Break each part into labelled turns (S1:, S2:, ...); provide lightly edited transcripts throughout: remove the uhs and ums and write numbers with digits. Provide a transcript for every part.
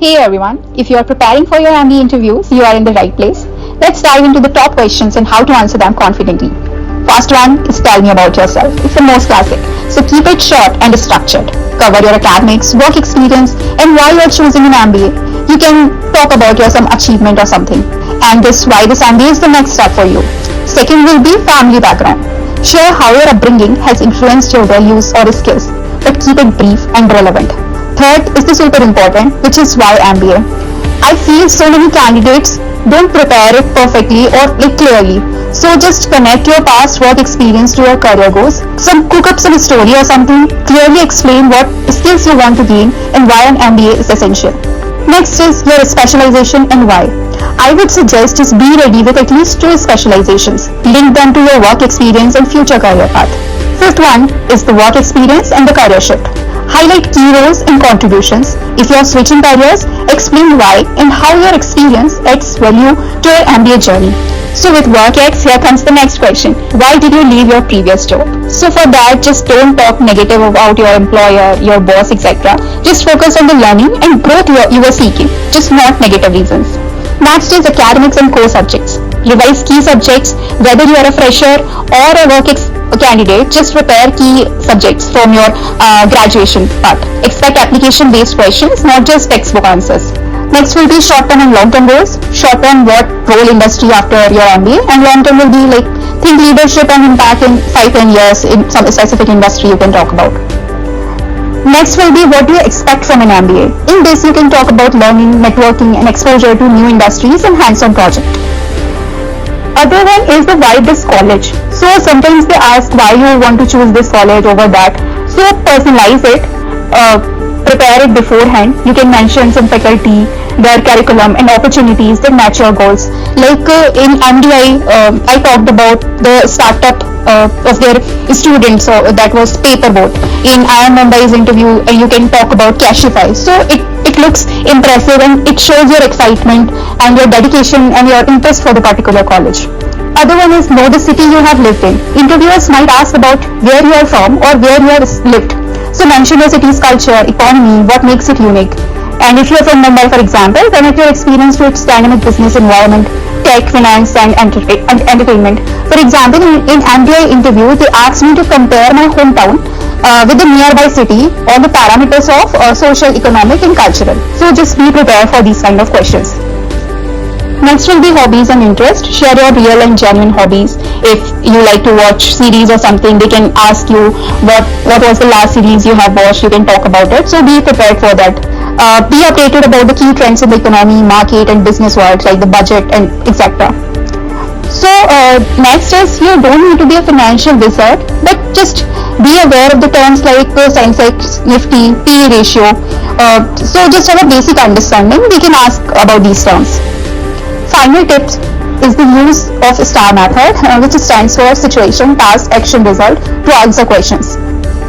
S1: Hey everyone, if you are preparing for your MBA interviews, you are in the right place. Let's dive into the top questions and how to answer them confidently. First one is tell me about yourself. It's the most classic. So keep it short and structured. Cover your academics, work experience, and why you are choosing an MBA. You can talk about your some achievement or something. And this why this MBA is the next step for you. Second will be family background. Share how your upbringing has influenced your values or skills, but keep it brief and relevant. Third is the super important, which is why MBA. I feel so many candidates don't prepare it perfectly or clearly. So just connect your past work experience to your career goals. Cook up some story or something. Clearly explain what skills you want to gain and why an MBA is essential. Next is your specialization and why. I would suggest just be ready with at least 2 specializations. Link them to your work experience and future career path. Fifth one is the work experience and the career shift. Highlight key roles and contributions. If you are switching careers, explain why and how your experience adds value to your MBA journey. So with WorkX, here comes the next question. Why did you leave your previous job? So for that, just don't talk negative about your employer, your boss, etc. Just focus on the learning and growth you were seeking, just not negative reasons. Next is academics and core subjects. Revise key subjects, whether you are a fresher or a candidate, just prepare key subjects from your graduation part. Expect application-based questions, not just textbook answers. Next will be short-term and long-term goals. Short-term, what role industry after your MBA, and long-term will be think leadership and impact in 5-10 years in some specific industry you can talk about. Next will be what do you expect from an MBA. In this, you can talk about learning, networking, and exposure to new industries and hands-on projects. Other one is the why this college. So sometimes they ask why you want to choose this college over that. So personalize it, prepare it beforehand. You can mention some faculty, their curriculum and opportunities that match your goals. In MDI, I talked about the startup of their students, so that was Paperboat. In IIM Mumbai's interview, you can talk about Cashify. So it looks impressive and it shows your excitement and your dedication and your interest for the particular college. Other one is know the city you have lived in. Interviewers might ask about where you are from or where you have lived. So mention your city's culture, economy, what makes it unique. And if you're from Mumbai, for example, connect your experience to its dynamic business environment, tech, finance, and entertainment. For example, in MBA interview, they asked me to compare my hometown with the nearby city on the parameters of social, economic, and cultural. So just be prepared for these kind of questions. Next will be hobbies and interest. Share your real and genuine hobbies. If you like to watch series or something, they can ask you what was the last series you have watched. You can talk about it. So be prepared for that. Be updated about the key trends in the economy, market, and business world, like the budget and etc. So next is you don't need to be a financial wizard, but just be aware of the terms like Sensex, Nifty, PE ratio. So just have a basic understanding. We can ask about these terms. Final tips is the use of STAR method, which stands for situation, task, action, result, to answer questions.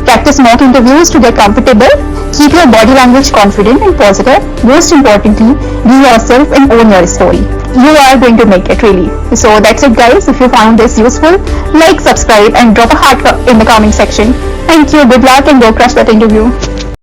S1: Practice mock interviews to get comfortable. Keep your body language confident and positive. Most importantly, be yourself and own your story. You are going to make it, really. So that's it, guys. If you found this useful, like, subscribe, and drop a heart in the comment section. Thank you. Good luck and go crush that interview.